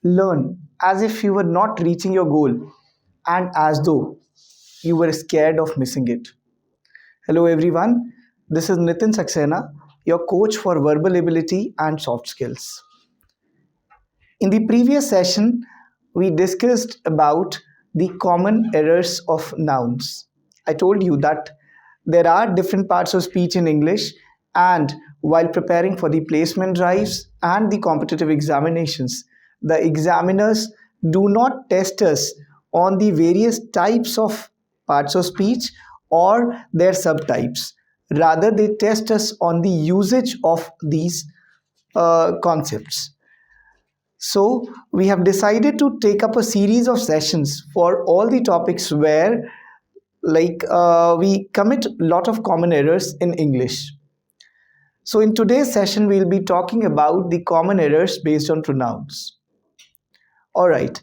learn as if you were not reaching your goal and as though you were scared of missing it. Hello, everyone. This is Nitin Saxena, your coach for verbal ability and soft skills. In the previous session, we discussed about the common errors of nouns. I told you that there are different parts of speech in English, and while preparing for the placement drives and the competitive examinations, the examiners do not test us on the various types of parts of speech or their subtypes. Rather, they test us on the usage of these concepts. So, we have decided to take up a series of sessions for all the topics where we commit a lot of common errors in English. So, in today's session, we'll be talking about the common errors based on pronouns. Alright,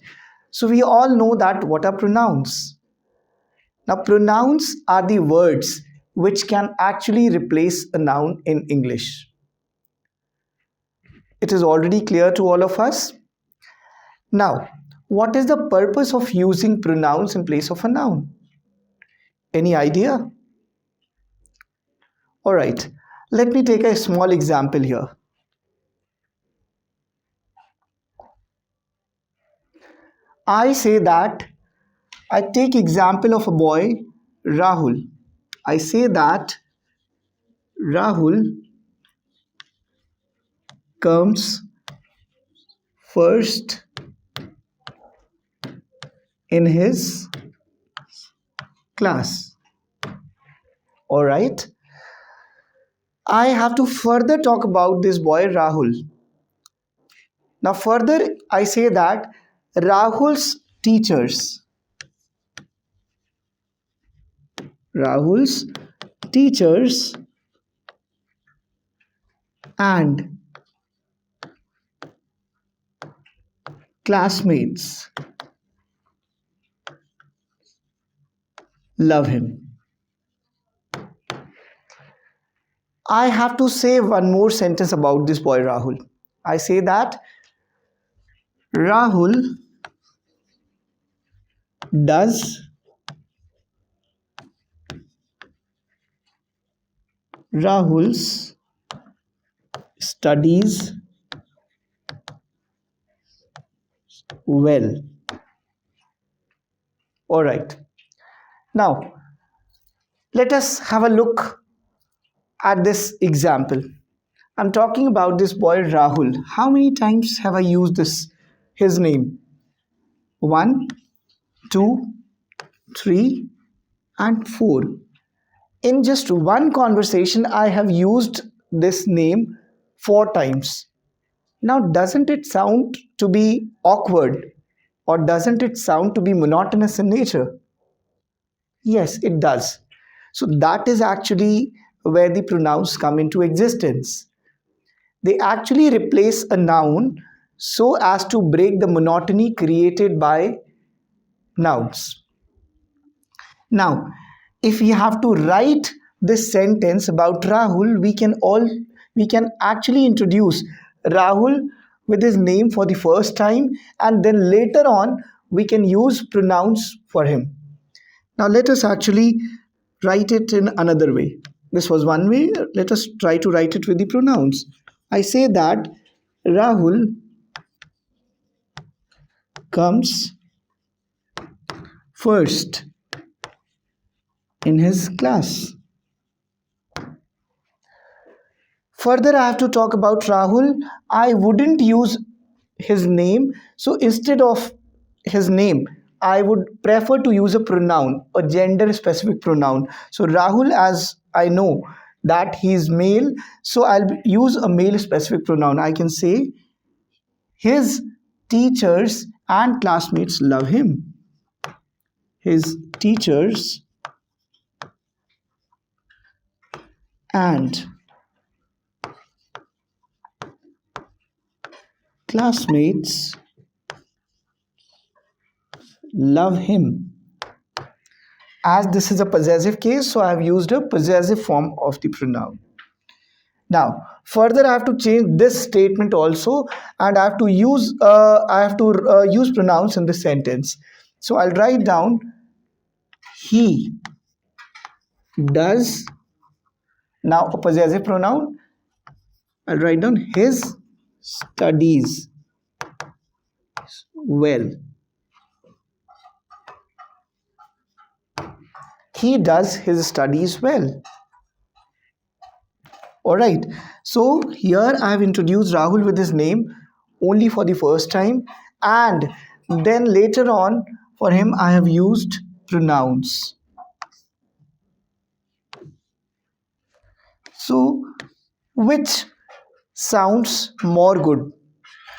so we all know that what are pronouns? Now, pronouns are the words which can actually replace a noun in English. It is already clear to all of us. Now, what is the purpose of using pronouns in place of a noun? Any idea? Alright, let me take a small example here. I say that, I take example of a boy, Rahul. I say that Rahul comes first in his class. All right. I have to further talk about this boy Rahul. Now further I say that Rahul's teachers and classmates love him. I have to say one more sentence about this boy Rahul. I say that Rahul does Rahul's studies well. All right. Now, let us have a look at this example. I'm talking about this boy Rahul. How many times have I used his name? 1, 2, 3, and 4. In just one conversation, I have used this name 4 times. Now, doesn't it sound to be awkward, or doesn't it sound to be monotonous in nature? Yes, it does. So that is actually where the pronouns come into existence. They actually replace a noun so as to break the monotony created by nouns. Now, if we have to write this sentence about Rahul, we can actually introduce Rahul with his name for the first time, and then later on we can use pronouns for him. Now let us actually write it in another way. This was one way. Let us try to write it with the pronouns. I say that Rahul comes first in his class. Further, I have to talk about Rahul. I wouldn't use his name. So instead of his name, I would prefer to use a pronoun, a gender specific pronoun. So Rahul, as I know that he is male, so I'll use a male specific pronoun. I can say his teachers and classmates love him. His teachers and classmates love him. As this is a possessive case, so I have used a possessive form of the pronoun. Now, Further, I have to change this statement also, and I have to use pronouns in this sentence. So I'll write down he does. Now a possessive pronoun. I'll write down his studies well. He does his studies well. Alright, so here I have introduced Rahul with his name only for the first time, and then later on for him I have used pronouns. So, which sounds more good?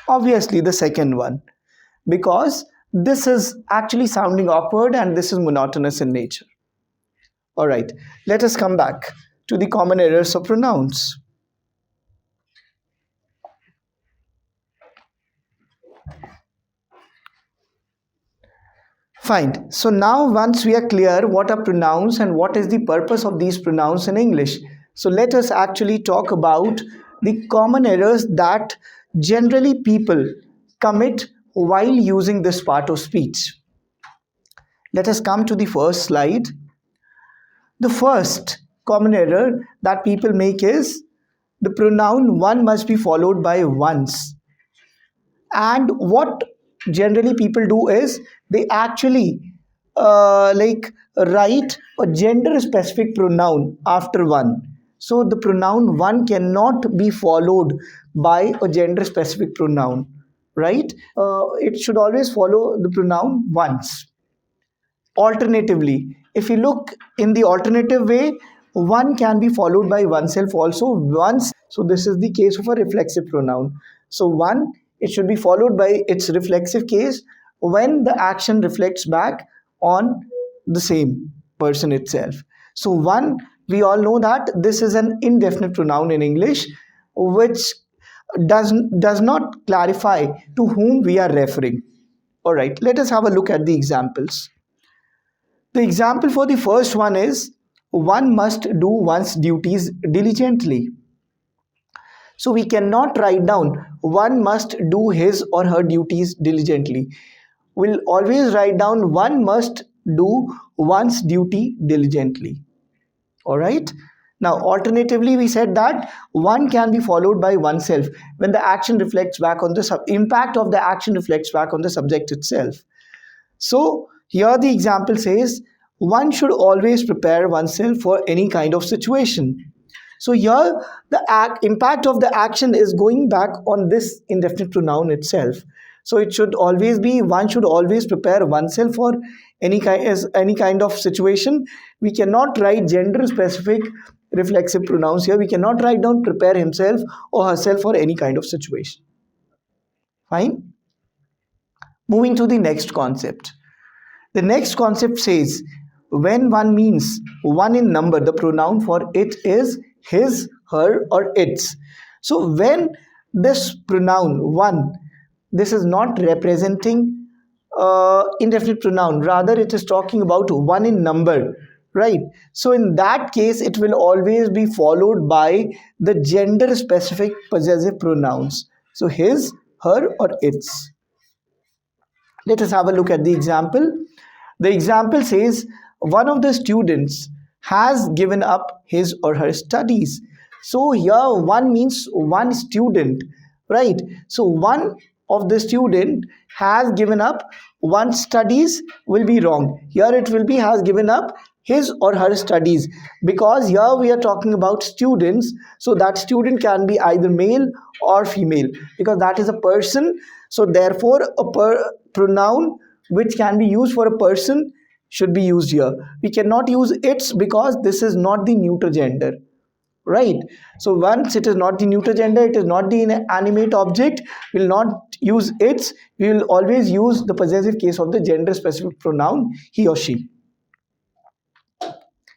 Obviously, the second one, because this is actually sounding awkward and this is monotonous in nature. Alright, let us come back to the common errors of pronouns. Fine. So now once we are clear what are pronouns and what is the purpose of these pronouns in English, so let us actually talk about the common errors that generally people commit while using this part of speech. Let us come to the first slide. The first common error that people make is the pronoun one must be followed by once. And what generally people do is they actually write a gender specific pronoun after one. So the pronoun one cannot be followed by a gender specific pronoun, right? It should always follow the pronoun once. Alternatively, if you look in the alternative way, one can be followed by oneself also once. So this is the case of a reflexive pronoun. So one, it should be followed by its reflexive case when the action reflects back on the same person itself. So one, we all know that this is an indefinite pronoun in English, which does not clarify to whom we are referring. All right, let us have a look at the examples. The example for the first one is one must do one's duties diligently. So we cannot write down one must do his or her duties diligently. We'll always write down one must do one's duty diligently. Alright. Now alternatively we said that one can be followed by oneself when the action reflects back on the impact of the action reflects back on the subject itself. So here the example says one should always prepare oneself for any kind of situation. So here the impact of the action is going back on this indefinite pronoun itself. So it should always be one should always prepare oneself for any kind of situation. We cannot write gender specific reflexive pronouns here. We cannot write down prepare himself or herself for any kind of situation. Fine. Moving to the next concept. The next concept says when one means one in number, the pronoun for it is his, her, or its. So when this pronoun one, this is not representing indefinite pronoun, rather it is talking about one in number, right? So in that case it will always be followed by the gender specific possessive pronouns. So his, her, or its. Let us have a look at the example. The example says one of the students has given up his or her studies. So here one means one student, right? So one of the student has given up one studies will be wrong. Here it will be has given up his or her studies, because here we are talking about students. So that student can be either male or female, because that is a person. So therefore a pronoun which can be used for a person should be used here. We cannot use its because this is not the neuter gender, right? So once it is not the neuter gender, it is not the inanimate object, we will not use its. We will always use the possessive case of the gender specific pronoun he or she.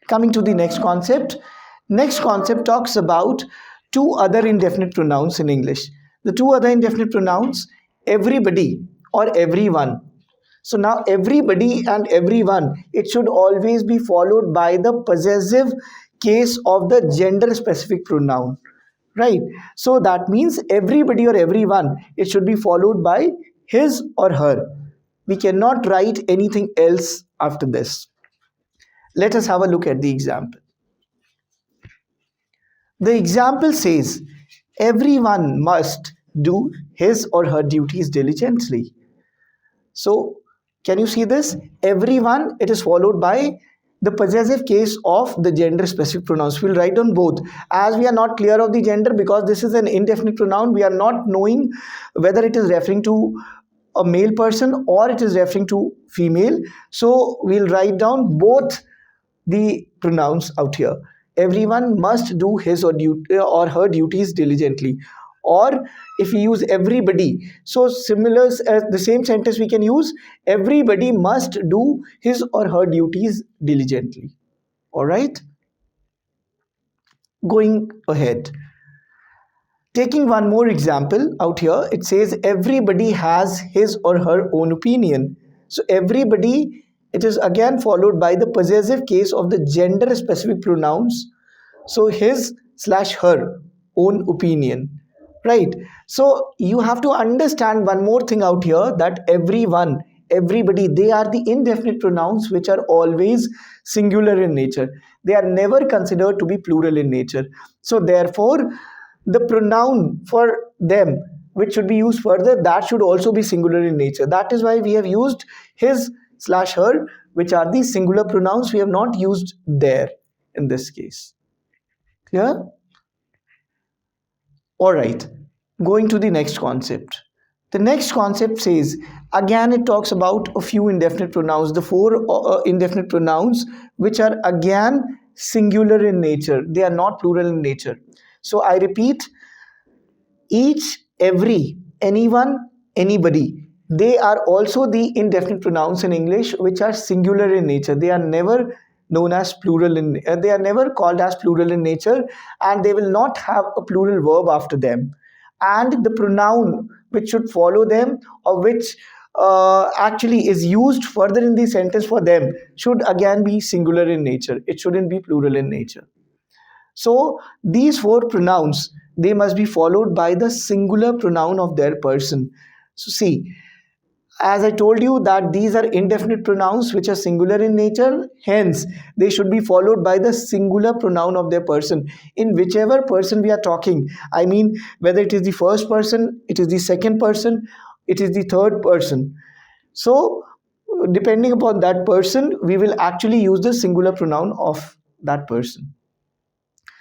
Coming to the next concept. Next concept talks about two other indefinite pronouns in English. The two other indefinite pronouns, everybody or everyone. So now everybody and everyone, it should always be followed by the possessive case of the gender specific pronoun, right? So that means everybody or everyone, it should be followed by his or her. We cannot write anything else after this. Let us have a look at the example. The example says, everyone must do his or her duties diligently. So, can you see this? Everyone, it is followed by the possessive case of the gender specific pronouns. We'll write on both. As we are not clear of the gender, because this is an indefinite pronoun, we are not knowing whether it is referring to a male person or it is referring to female. So, we'll write down both the pronouns out here. Everyone must do his or her duties diligently. Or if we use everybody, so similar as the same sentence we can use, everybody must do his or her duties diligently. All right, going ahead, taking one more example out here, it says everybody has his or her own opinion. So everybody, it is again followed by the possessive case of the gender specific pronouns. So his slash her own opinion, right? So you have to understand one more thing out here, that everyone, everybody, they are the indefinite pronouns which are always singular in nature. They are never considered to be plural in nature. So therefore the pronoun for them which should be used further, that should also be singular in nature. That is why we have used his slash her, which are the singular pronouns. We have not used their in this case. Clear? All right, going to the next concept. The next concept says, again, it talks about a few indefinite pronouns, the four indefinite pronouns which are again singular in nature. They are not plural in nature. So I repeat, each, every, anyone, anybody. They are also the indefinite pronouns in English which are singular in nature. They are never known as plural in they are never called as plural in nature, and they will not have a plural verb after them. And the pronoun which should follow them, or which actually is used further in the sentence for them, should again be singular in nature. It shouldn't be plural in nature. So these four pronouns, they must be followed by the singular pronoun of their person. So see, as I told you that these are indefinite pronouns which are singular in nature, hence they should be followed by the singular pronoun of their person. In whichever person we are talking, I mean whether it is the first person, it is the second person, it is the third person. So depending upon that person, we will actually use the singular pronoun of that person.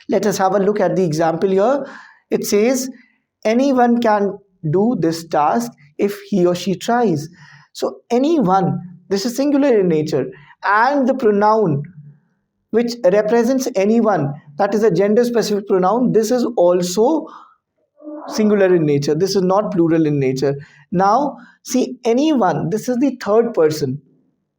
Let us have a look at the example here. It says, anyone can do this task if he or she tries. So, anyone, this is singular in nature, and the pronoun which represents anyone, that is a gender specific pronoun, this is also singular in nature. This is not plural in nature. Now, see, anyone, this is the third person.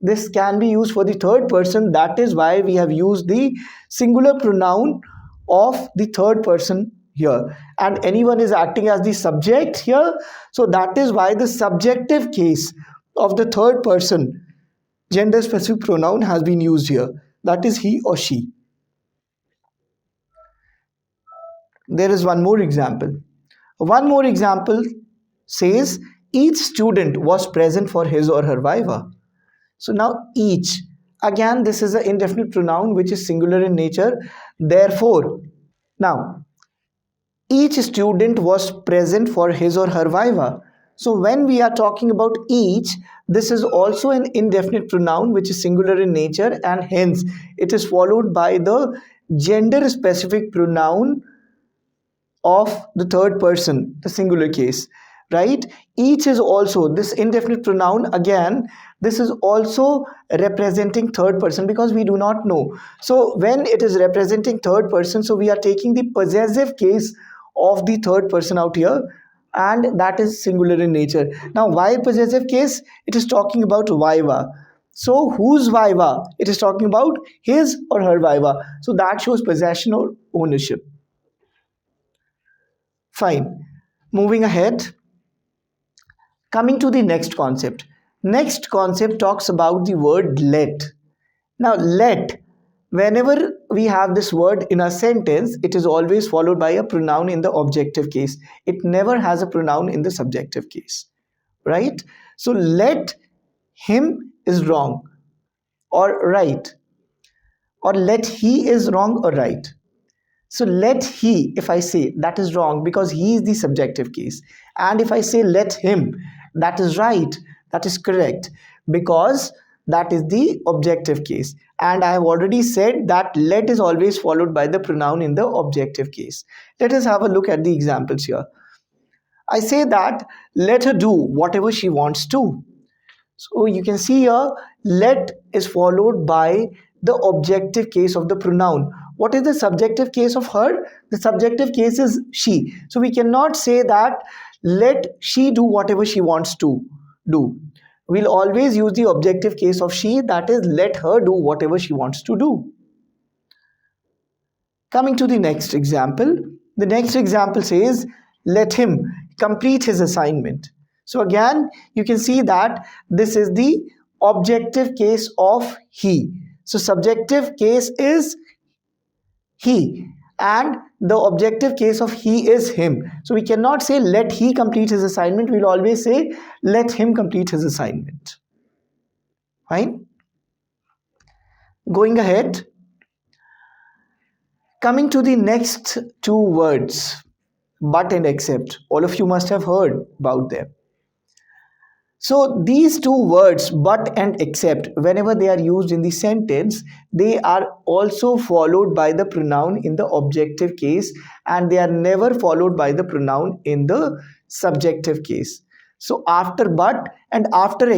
This can be used for the third person. That is why we have used the singular pronoun of the third person here. And anyone is acting as the subject here. So that is why the subjective case of the third person gender specific pronoun has been used here. That is he or she. There is one more example. One more example says, each student was present for his or her viva. So now each, again this is an indefinite pronoun which is singular in nature. Therefore, now each student was present for his or her viva. So when we are talking about each, this is also an indefinite pronoun which is singular in nature, and hence it is followed by the gender specific pronoun of the third person, the singular case, right? Each is also this indefinite pronoun, again this is also representing third person because we do not know. So when it is representing third person, so we are taking the possessive case of the third person out here, and that is singular in nature. Now why possessive case? It is talking about viva. So whose viva? It is talking about his or her viva. So that shows possession or ownership. Fine. Moving ahead, coming to the next concept. Next concept talks about the word let. Now, let. Whenever we have this word in a sentence, it is always followed by a pronoun in the objective case. It never has a pronoun in the subjective case, right? So let him is wrong or right, or let he is wrong or right. So let he, if I say, that is wrong because he is the subjective case. And if I say let him, that is right, that is correct, because that is the objective case. And I have already said that let is always followed by the pronoun in the objective case. Let us have a look at the examples here. I say that let her do whatever she wants to. So you can see here, let is followed by the objective case of the pronoun. What is the subjective case of her? The subjective case is she. So we cannot say that let she do whatever she wants to do. We'll always use the objective case of she, that is let her do whatever she wants to do. Coming to the next example, the next example says, let him complete his assignment. So again, you can see that this is the objective case of he. So subjective case is he and the objective case of he is him. So we cannot say let he complete his assignment. We'll always say let him complete his assignment. Fine. Going ahead, coming to the next two words, but and except. All of you must have heard about them. So these two words, but and except, whenever they are used in the sentence, they are also followed by the pronoun in the objective case, and they are never followed by the pronoun in the subjective case. So after but and after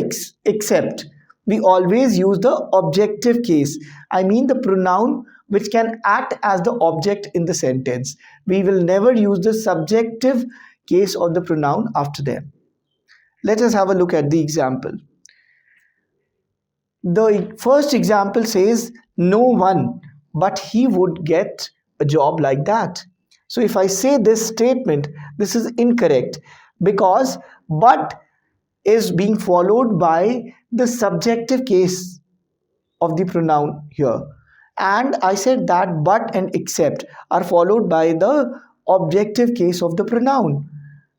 except, we always use the objective case. I mean the pronoun which can act as the object in the sentence. We will never use the subjective case of the pronoun after them. Let us have a look at the example. The first example says, no one but he would get a job like that. So if I say this statement, this is incorrect because but is being followed by the subjective case of the pronoun here. And I said that but and except are followed by the objective case of the pronoun.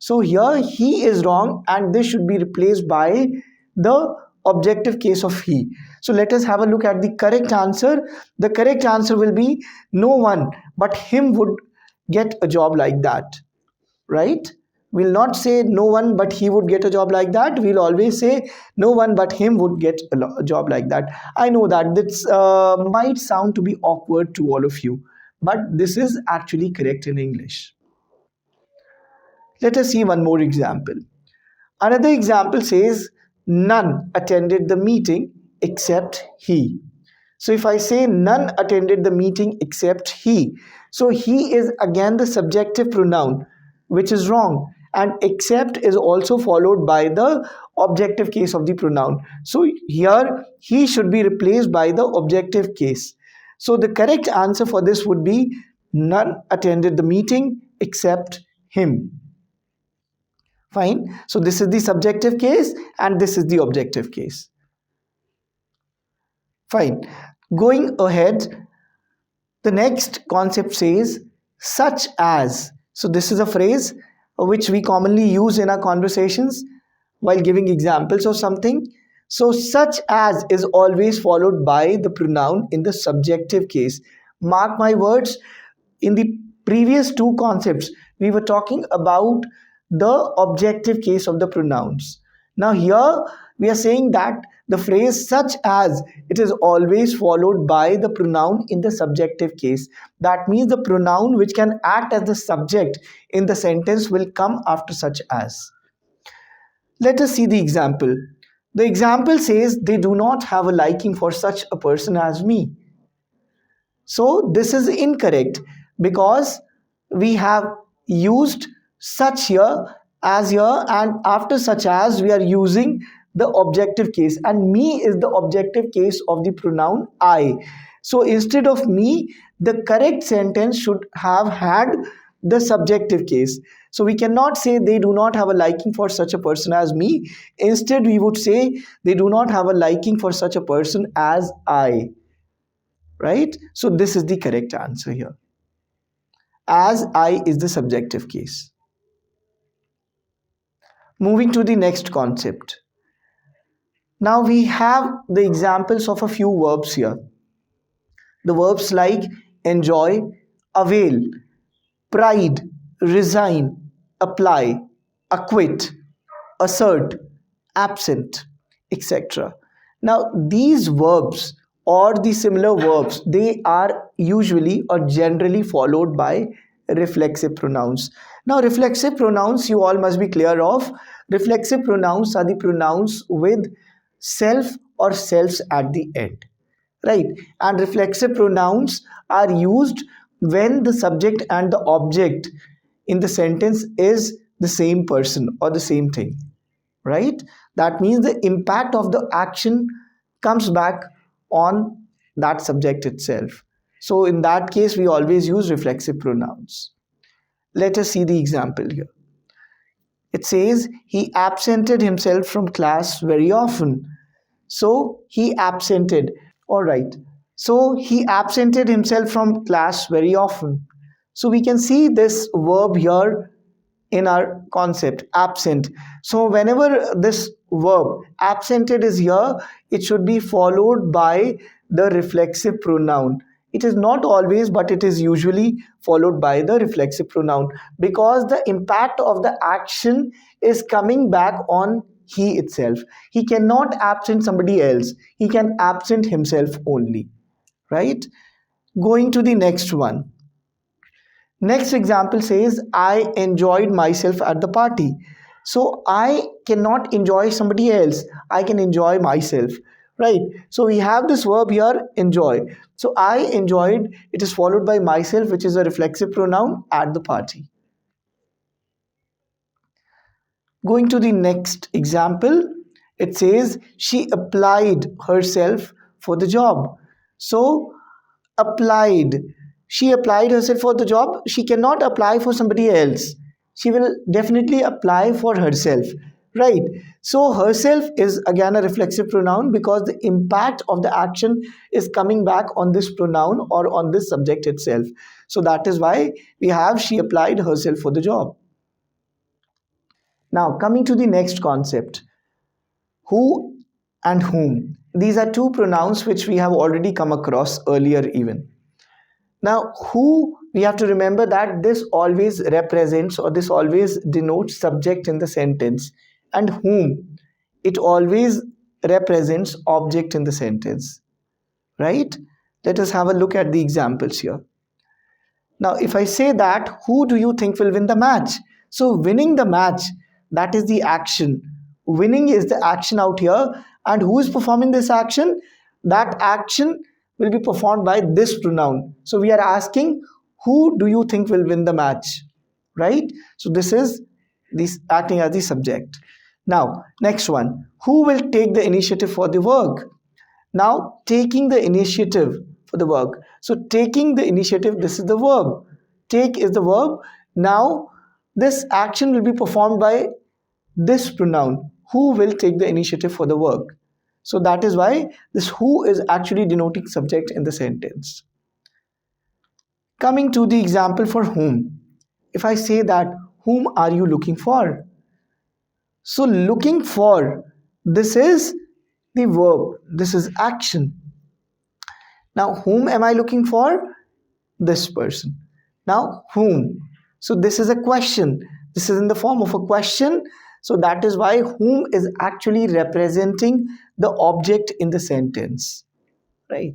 So here he is wrong and this should be replaced by the objective case of he. So let us have a look at the correct answer. The correct answer will be no one but him would get a job like that, right? We'll not say no one but he would get a job like that. We'll always say no one but him would get a job like that. I know that this might sound to be awkward to all of you, but this is actually correct in English. Let us see one more example. Another example says, none attended the meeting except he. So if I say none attended the meeting except he, so he is again the subjective pronoun, which is wrong. And except is also followed by the objective case of the pronoun. So here he should be replaced by the objective case. So the correct answer for this would be none attended the meeting except him. Fine. So this is the subjective case and this is the objective case. Fine. Going ahead, the next concept says such as. So this is a phrase which we commonly use in our conversations while giving examples of something. So such as is always followed by the pronoun in the subjective case. Mark my words, in the previous two concepts, we were talking about the objective case of the pronouns. Now here we are saying that the phrase such as, it is always followed by the pronoun in the subjective case. That means the pronoun which can act as the subject in the sentence will come after such as. Let us see the example. The example says they do not have a liking for such a person as me. So this is incorrect because we have used such here as here, and after such as we are using the objective case, and me is the objective case of the pronoun I. So instead of me, the correct sentence should have had the subjective case. So we cannot say they do not have a liking for such a person as me. Instead we would say they do not have a liking for such a person as I. right? So this is the correct answer here, as I is the subjective case. Moving to the next concept. Now we have the examples of a few verbs here. The verbs like enjoy, avail, pride, resign, apply, acquit, assert, absent, etc. Now, these verbs or the similar verbs, they are usually or generally followed by reflexive pronouns. Now, reflexive pronouns, you all must be clear of. Reflexive pronouns are the pronouns with self or selves at the end, right? And reflexive pronouns are used when the subject and the object in the sentence is the same person or the same thing, right? That means the impact of the action comes back on that subject itself. So in that case, we always use reflexive pronouns. Let us see the example here. It says he absented himself from class very often. So he absented. All right. So he absented himself from class very often. So we can see this verb here in our concept, absent. So whenever this verb absented is here, it should be followed by the reflexive pronoun. It is not always, but it is usually followed by the reflexive pronoun, because the impact of the action is coming back on he itself. He cannot absent somebody else. He can absent himself only, right? Going to the next one. Next example says, I enjoyed myself at the party. So I cannot enjoy somebody else. I can enjoy myself, right? So we have this verb here, enjoy. So I enjoyed, it is followed by myself, which is a reflexive pronoun at the party. Going to the next example, it says she applied herself for the job. So applied, she applied herself for the job. She cannot apply for somebody else. She will definitely apply for herself, right? So herself is again a reflexive pronoun, because the impact of the action is coming back on this pronoun or on this subject itself. So that is why we have she applied herself for the job. Now coming to the next concept, who and whom. These are two pronouns which we have already come across earlier even. Now, who, we have to remember that this always represents or this always denotes subject in the sentence, and whom, it always represents object in the sentence, right? Let us have a look at the examples here. Now, if I say that, who do you think will win the match? So, winning the match, that is the action. Winning is the action out here. And who is performing this action? That action will be performed by this pronoun. So, we are asking, who do you think will win the match? Right? So, this is this acting as the subject. Now, next one. Who will take the initiative for the work? Now, taking the initiative for the work. So, taking the initiative, this is the verb. Take is the verb. Now, this action will be performed by this pronoun. Who will take the initiative for the work? So, that is why this who is actually denoting subject in the sentence. Coming to the example for whom. If I say that, whom are you looking for? So, looking for, this is the verb, this is action. Now, whom am I looking for? This person. Now, whom? So, this is a question. This is in the form of a question. So, that is why whom is actually representing the object in the sentence, right?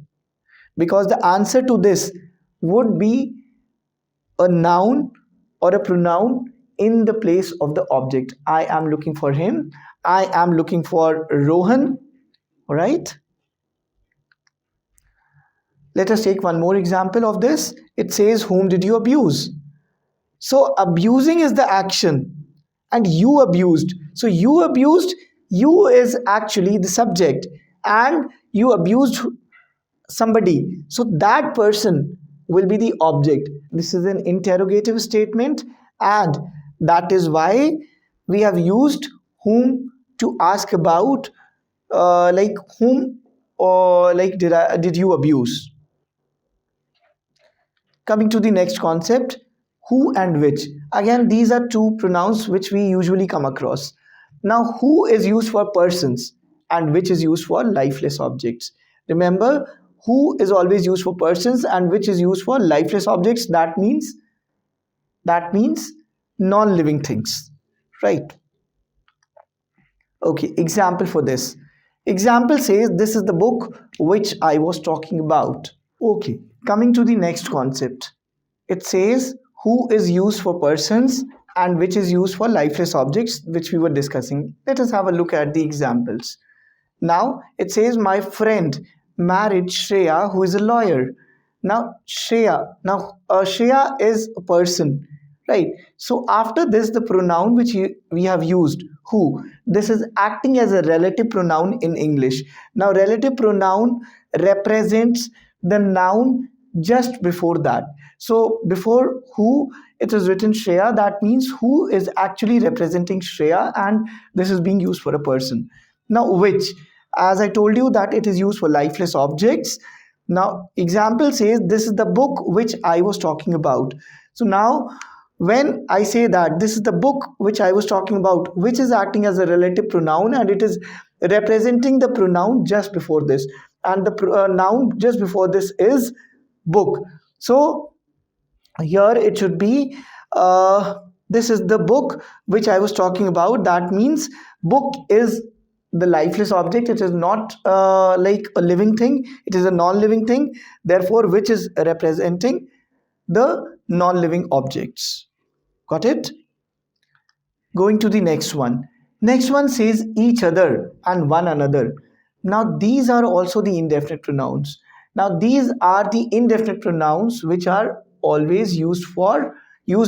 Because the answer to this would be a noun or a pronoun in the place of the object. I am looking for him. I am looking for Rohan, all right? Let us take one more example of this. It says, whom did you abuse? So abusing is the action and you abused. So you abused, you is actually the subject and you abused somebody. So that person will be the object. This is an interrogative statement and that is why we have used whom to ask about like whom or like did you abuse? Coming to the next concept, who and which. Again, these are two pronouns which we usually come across. Now, who is used for persons and which is used for lifeless objects. Remember, who is always used for persons and which is used for lifeless objects. That means non-living things, right? Okay, example for this. Example says this is the book which I was talking about. Okay, coming to the next concept. It says who is used for persons and which is used for lifeless objects, which we were discussing. Let us have a look at the examples. Now it says my friend married Shreya, who is a lawyer. Now Shreya is a person, right? So after this, the pronoun which we have used, who, this is acting as a relative pronoun in English. Now relative pronoun represents the noun just before that. So before who, it is written Shreya. That means who is actually representing Shreya, and this is being used for a person. Now which, as I told you that it is used for lifeless objects. Now example says this is the book which I was talking about. So now when I say that this is the book which I was talking about, which is acting as a relative pronoun and it is representing the pronoun just before this, and the noun just before this is book. So here it should be this is the book which I was talking about. That means book is the lifeless object. It is not like a living thing, it is a non-living thing. Therefore which is representing the non-living objects. Got it? Going to the next one. Next one says each other and one another. Now these are also the indefinite pronouns. Now these are the indefinite pronouns which are always used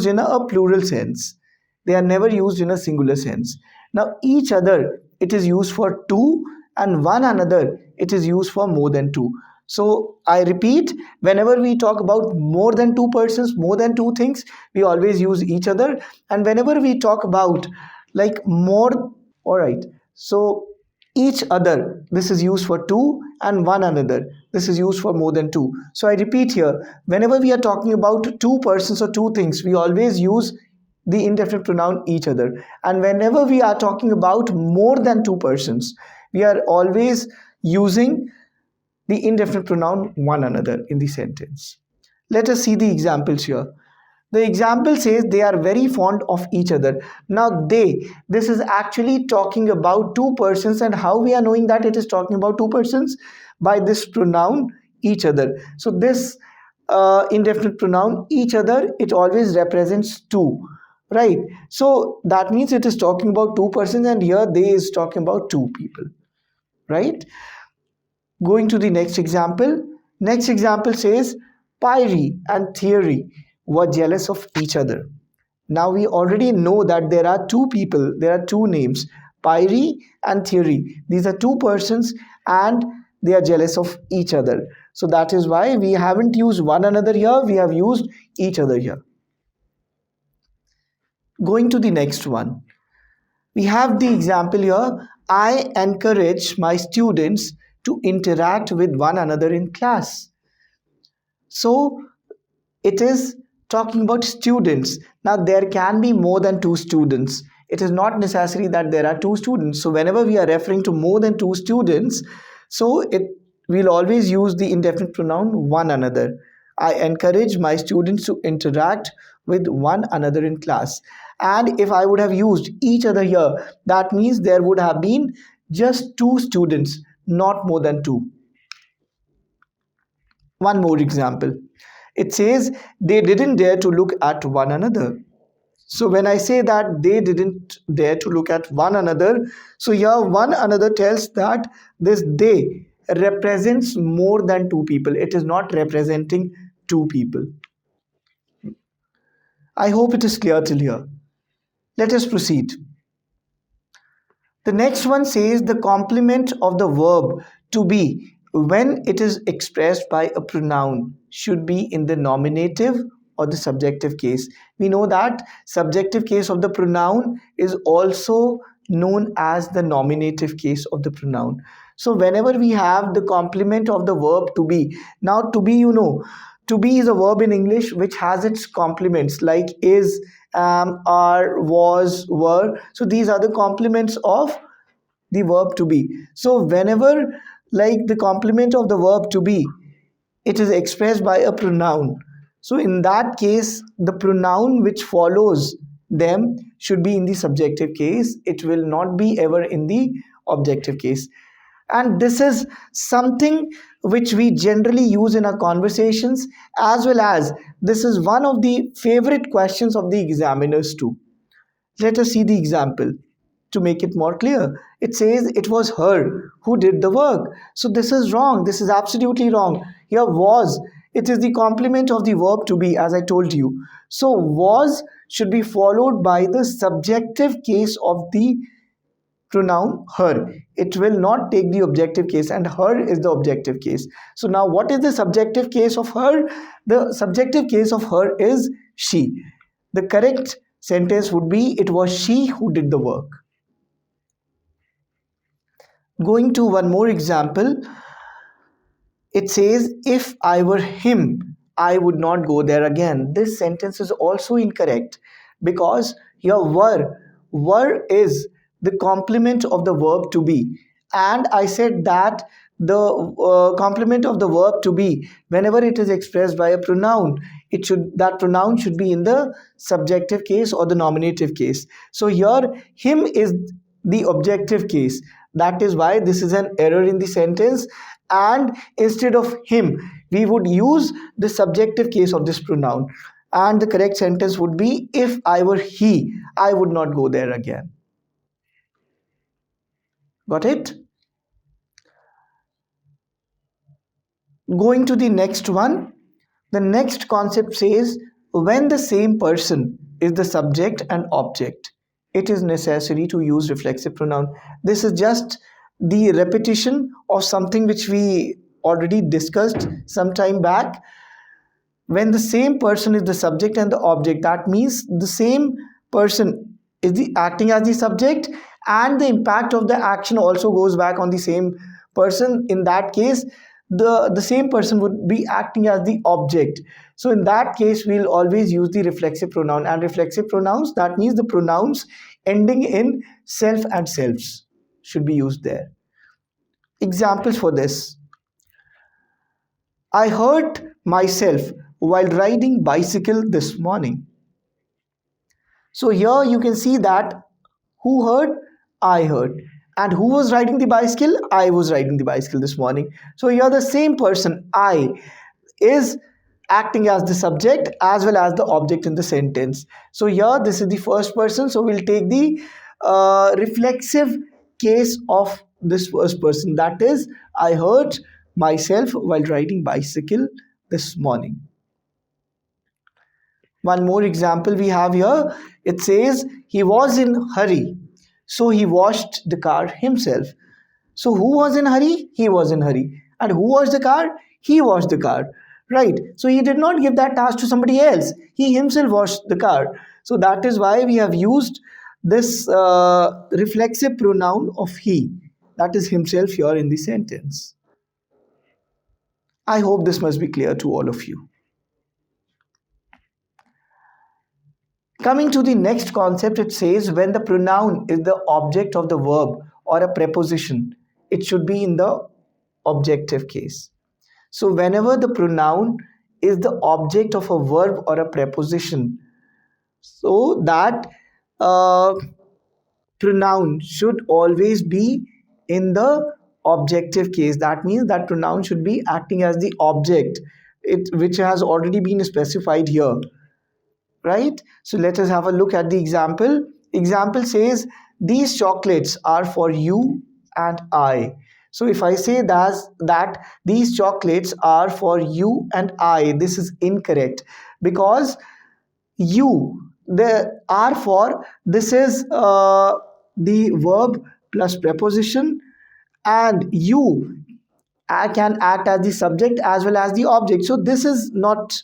in a plural sense. They are never used in a singular sense. Now each other, it is used for two, and one another, it is used for more than two. So I repeat, whenever we talk about more than two persons, more than two things, we always use each other. And whenever we talk about like more, all right, so each other, this is used for two, and one another, this is used for more than two. So I repeat here, whenever we are talking about two persons or two things, we always use the indefinite pronoun each other. And whenever we are talking about more than two persons, we are always using the indefinite pronoun one another in the sentence. Let us see the examples here. The example says they are very fond of each other. Now this is actually talking about two persons, and how we are knowing that it is talking about two persons? By this pronoun each other. So this indefinite pronoun each other, it always represents two, right? So that means it is talking about two persons, and here they is talking about two people, right? Going to the next example. Next example says Pyrie and Theory were jealous of each other. Now we already know that there are two people, there are two names, Pyrie and Theory. These are two persons and they are jealous of each other. So that is why we haven't used one another here, we have used each other here. Going to the next one. We have the example here. I encourage my students to interact with one another in class. So it is talking about students. Now there can be more than two students. It is not necessary that there are two students. So whenever we are referring to more than two students, so it will always use the indefinite pronoun one another. I encourage my students to interact with one another in class. And if I would have used each other here, that means there would have been just two students, not more than two. One more example. It says they didn't dare to look at one another. So when I say that they didn't dare to look at one another, so here one another tells that this they represents more than two people. It is not representing two people. I hope it is clear till here. Let us proceed. The next one says the complement of the verb to be when it is expressed by a pronoun should be in the nominative or the subjective case. We know that subjective case of the pronoun is also known as the nominative case of the pronoun. So whenever we have the complement of the verb to be, now to be, you know, To be is a verb in English which has its complements like is, am, are, was, were. So these are the complements of the verb to be. So whenever like the complement of the verb to be, it is expressed by a pronoun. So in that case, the pronoun which follows them should be in the subjective case. It will not be ever in the objective case. And this is something which we generally use in our conversations, as well as this is one of the favorite questions of the examiners too. Let us see the example to make it more clear. It says it was her who did the work. So this is wrong. This is absolutely wrong. Here was, it is the complement of the verb to be, as I told you. So was should be followed by the subjective case of the pronoun her. It will not take the objective case, and her is the objective case. So now what is the subjective case of her? The subjective case of her is she. The correct sentence would be it was she who did the work. Going to one more example, it says if I were him, I would not go there again. This sentence is also incorrect because here were is the complement of the verb to be, and I said that the complement of the verb to be, whenever it is expressed by a pronoun, it should, that pronoun should be in the subjective case or the nominative case. So here him is the objective case. That is why this is an error in the sentence, and instead of him we would use the subjective case of this pronoun, and the correct sentence would be if I were he, I would not go there again. Got it? Going to the next one, the next concept says when the same person is the subject and object, it is necessary to use reflexive pronoun. This is just the repetition of something which we already discussed some time back. When the same person is the subject and the object, that means the same person is the acting as the subject, and the impact of the action also goes back on the same person. In that case, the same person would be acting as the object. So in that case we'll always use the reflexive pronoun, and reflexive pronouns, that means the pronouns ending in self and selves should be used there. Examples for this: I hurt myself while riding bicycle this morning. So here you can see that who heard? I heard. And who was riding the bicycle? I was riding the bicycle this morning. So here the same person, I, is acting as the subject as well as the object in the sentence. So here this is the first person. So we'll take the reflexive case of this first person. That is, I hurt myself while riding bicycle this morning. One more example we have here. It says he was in hurry, so he washed the car himself. So who was in hurry? He was in hurry. And who washed the car? He washed the car. Right. So he did not give that task to somebody else. He himself washed the car. So that is why we have used this reflexive pronoun of he. That is himself here in the sentence. I hope this must be clear to all of you. Coming to the next concept, it says when the pronoun is the object of the verb or a preposition, it should be in the objective case. So whenever the pronoun is the object of a verb or a preposition, so that pronoun should always be in the objective case. That means that pronoun should be acting as the object, which has already been specified here. Right? So let us have a look at the example. Example says these chocolates are for you and I. So if I say that these chocolates are for you and I, this is incorrect, because you, the are for, this is the verb plus preposition, and you I can act as the subject as well as the object. So this is not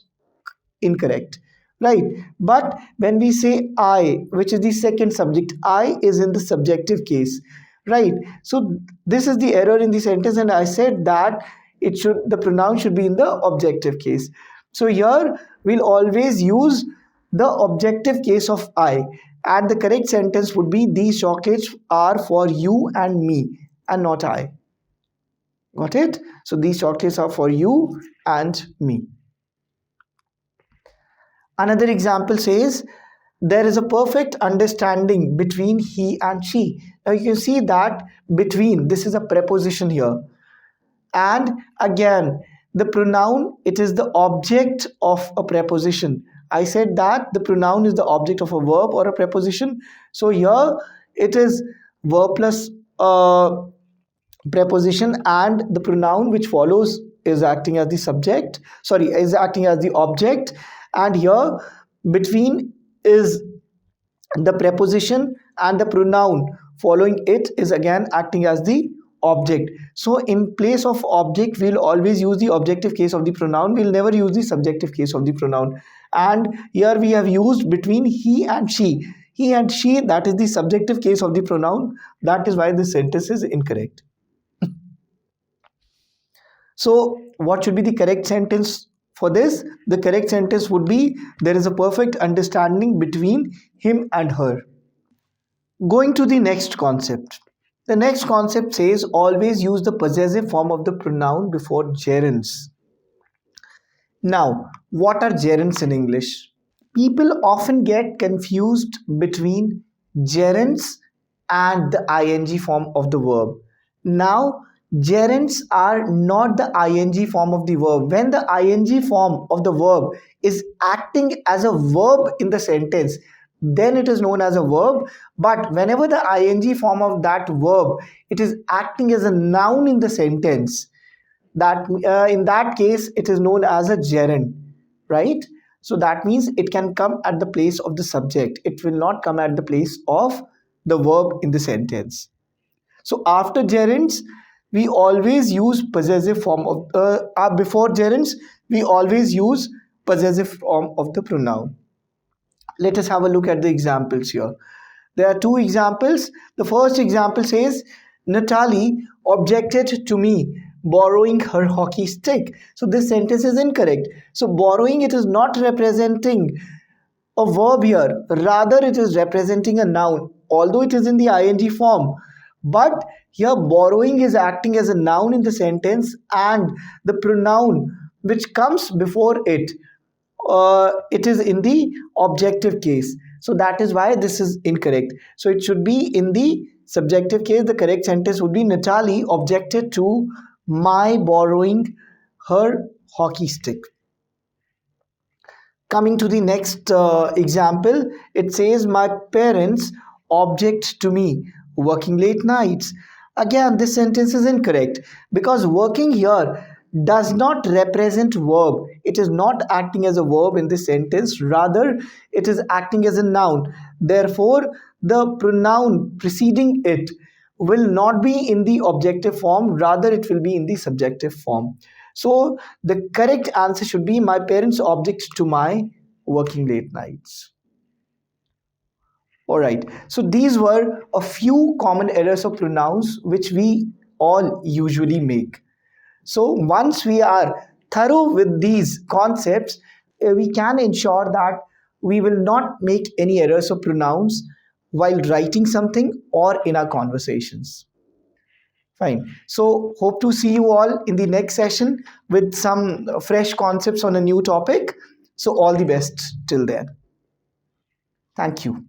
incorrect, right? But when we say I, which is the second subject, I is in the subjective case, right? So this is the error in the sentence, and I said that it should, the pronoun should be in the objective case. So here we'll always use the objective case of I, and the correct sentence would be these chocolates are for you and me and not I. Got it? So these chocolates are for you and me. Another example says there is a perfect understanding between he and she. Now you can see that between, this is a preposition here. And again, the pronoun, it is the object of a preposition. I said that the pronoun is the object of a verb or a preposition. So here it is verb plus preposition, and the pronoun which follows is acting as the subject, sorry, is acting as the object. And here between is the preposition, and the pronoun following it is again acting as the object. So in place of object we'll always use the objective case of the pronoun, we'll never use the subjective case of the pronoun. And here we have used between he and she. He and she, that is the subjective case of the pronoun. That is why this sentence is incorrect. So what should be the correct sentence for this? The correct sentence would be there is a perfect understanding between him and her. Going to the next concept. The next concept says always use the possessive form of the pronoun before gerunds. Now, what are gerunds in English? People often get confused between gerunds and the ing form of the verb. Now, gerunds are not the ing form of the verb. When the ing form of the verb is acting as a verb in the sentence, then it is known as a verb. But whenever the ing form of that verb, it is acting as a noun in the sentence, that in that case it is known as a gerund, right? So that means it can come at the place of the subject, it will not come at the place of the verb in the sentence. So after gerunds we always use possessive form of before gerunds we always use possessive form of the pronoun. Let us have a look at the examples here. There are two examples. The first example says Natalie objected to me borrowing her hockey stick. So this sentence is incorrect. So borrowing, it is not representing a verb here, rather it is representing a noun, although it is in the ing form. But here borrowing is acting as a noun in the sentence, and the pronoun which comes before it is in the objective case. So that is why this is incorrect. So it should be in the subjective case. The correct sentence would be Natalie objected to my borrowing her hockey stick. Coming to the next example, it says my parents object to me working late nights. Again, this sentence is incorrect because working here does not represent verb. It is not acting as a verb in this sentence, rather it is acting as a noun. Therefore the pronoun preceding it will not be in the objective form, rather it will be in the subjective form. So the correct answer should be my parents object to my working late nights. Alright, so these were a few common errors of pronouns which we all usually make. So once we are thorough with these concepts, we can ensure that we will not make any errors of pronouns while writing something or in our conversations. Fine. So hope to see you all in the next session with some fresh concepts on a new topic. So all the best till then. Thank you.